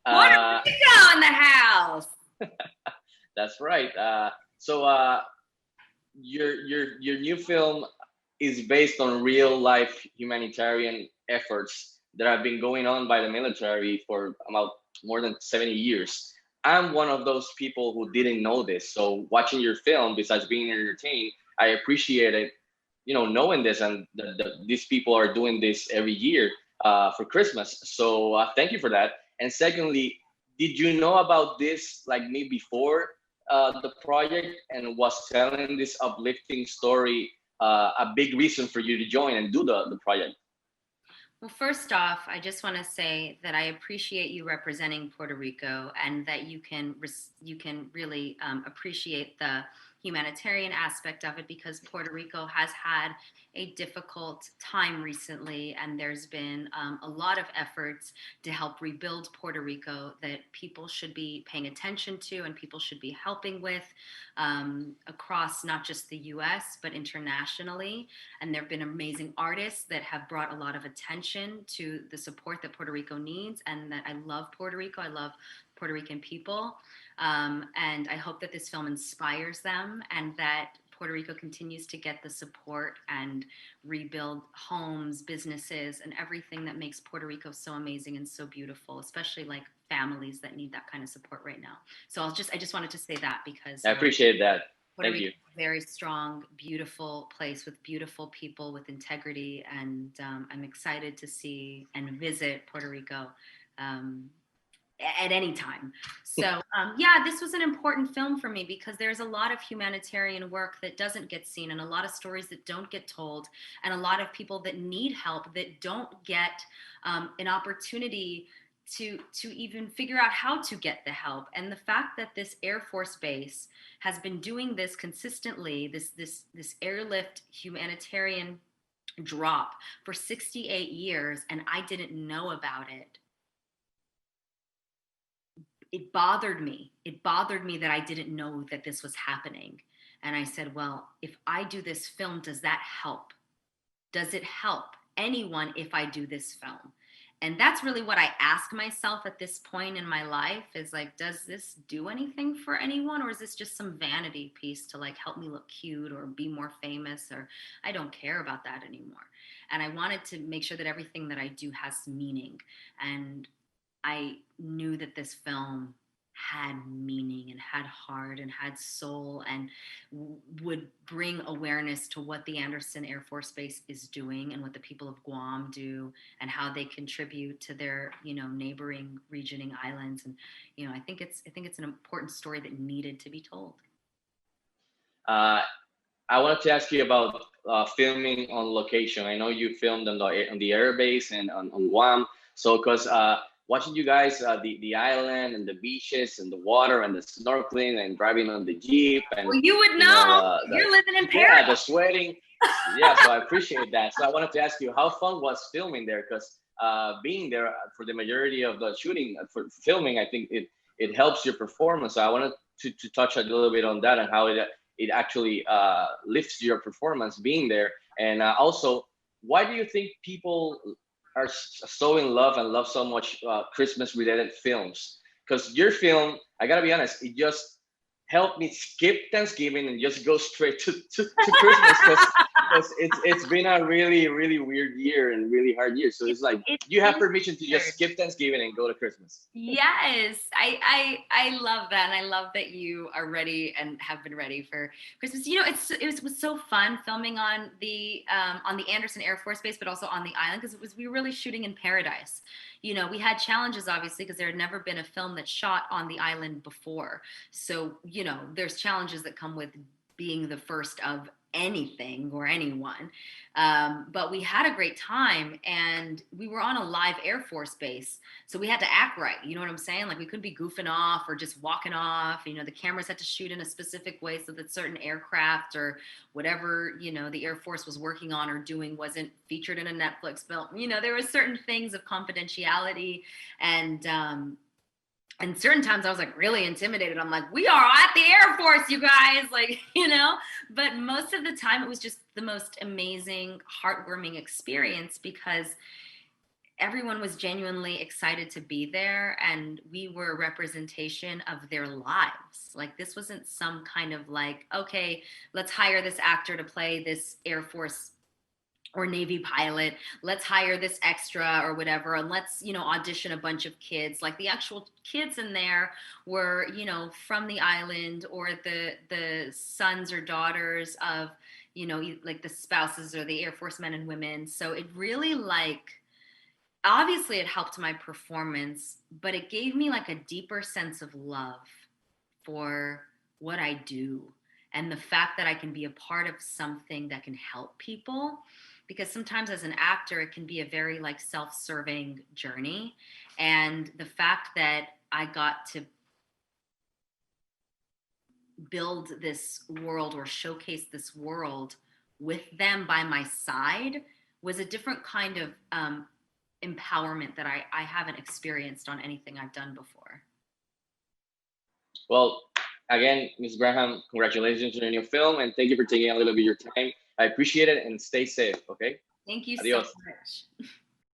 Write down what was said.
Puerto Uh, Rico in the house. that's right. So your new film is based on real life humanitarian efforts that have been going on by the military for about more than 70 years. I'm one of those people who didn't know this. So watching your film, besides being entertained, I appreciated, knowing this and these people are doing this every year for Christmas. So thank you for that. And secondly, did you know about this like me before the project, and was telling this uplifting story a big reason for you to join and do the project? Well, first off, I just want to say that I appreciate you representing Puerto Rico, and that you can really appreciate the humanitarian aspect of it, because Puerto Rico has had a difficult time recently, and there's been a lot of efforts to help rebuild Puerto Rico that people should be paying attention to and people should be helping with, across not just the U.S. but internationally. And there have been amazing artists that have brought a lot of attention to the support that Puerto Rico needs, and that I love Puerto Rico. I love Puerto Rican people. And I hope that this film inspires them, and that Puerto Rico continues to get the support and rebuild homes, businesses, and everything that makes Puerto Rico so amazing and so beautiful, especially like families that need that kind of support right now. So I just wanted to say that, because I appreciate that. Puerto Thank Rico you. is a very strong, beautiful place with beautiful people with integrity, and I'm excited to see and visit Puerto Rico um, at any time. So, yeah, this was an important film for me, because there's a lot of humanitarian work that doesn't get seen, and a lot of stories that don't get told, and a lot of people that need help that don't get an opportunity to even figure out how to get the help. And the fact that this Air Force base has been doing this consistently, this airlift humanitarian drop for 68 years, and I didn't know about it. It bothered me. It bothered me that I didn't know that this was happening. And I said, well, if I do this film, does that help? Does it help anyone if I do this film? And that's really what I ask myself at this point in my life, is like, does this do anything for anyone, or is this just some vanity piece to like help me look cute or be more famous? Or I don't care about that anymore. And I wanted to make sure that everything that I do has meaning. And I knew that this film had meaning and had heart and had soul, and would bring awareness to what the Anderson Air Force Base is doing, and what the people of Guam do, and how they contribute to their, neighboring regioning islands. And I think it's an important story that needed to be told. Uh, I wanted to ask you about filming on location. I know you filmed on the air base and on Guam. So, because watching you guys, the island and the beaches and the water and the snorkeling and driving on the jeep and Well, you would you know know. the You're living in yeah, the paradise. sweating. Yeah, so I appreciate that. So I wanted to ask you how fun was filming there, because being there for the majority of the shooting for filming, I think it helps your performance. So I wanted to touch a little bit on that and how it actually lifts your performance being there. And also, why do you think people are so in love and love so much Christmas related films? Because your film, I gotta be honest, it just helped me skip Thanksgiving and just go straight to Christmas, because it's been a really weird year and really hard year. So It, it's like it you have is permission to just weird. skip Thanksgiving and go to Christmas. Yes, I love that, and I love that you are ready and have been ready for Christmas. It was so fun filming on the Anderson Air Force Base, but also on the island, because we were really shooting in paradise. We had challenges, obviously, because there had never been a film that shot on the island before. So there's challenges that come with being the first of anything or anyone. But we had a great time, and we were on a live Air Force base. So we had to act right. You know what I'm saying? Like, we couldn't be goofing off or just walking off. The cameras had to shoot in a specific way so that certain aircraft or whatever, the Air Force was working on or doing wasn't featured in a Netflix film. There were certain things of confidentiality, and certain times I was like really intimidated. I'm like, we are at the Air Force, you guys, like, but most of the time it was just the most amazing, heartwarming experience, because everyone was genuinely excited to be there, and we were a representation of their lives. Like, this wasn't some kind of like, okay, let's hire this actor to play this Air Force or Navy pilot, let's hire this extra or whatever, and let's, audition a bunch of kids. Like, the actual kids in there were, from the island, or the sons or daughters of, like the spouses or the Air Force men and women. So it really, like, obviously it helped my performance, but it gave me like a deeper sense of love for what I do, and the fact that I can be a part of something that can help people. Because sometimes as an actor, it can be a very like self-serving journey. And the fact that I got to build this world or showcase this world with them by my side was a different kind of empowerment that I haven't experienced on anything I've done before. Well, again, Ms. Graham, congratulations on your new film, and thank you for taking a little bit of your time. I appreciate it, and stay safe. Okay. Thank you so Adios. much.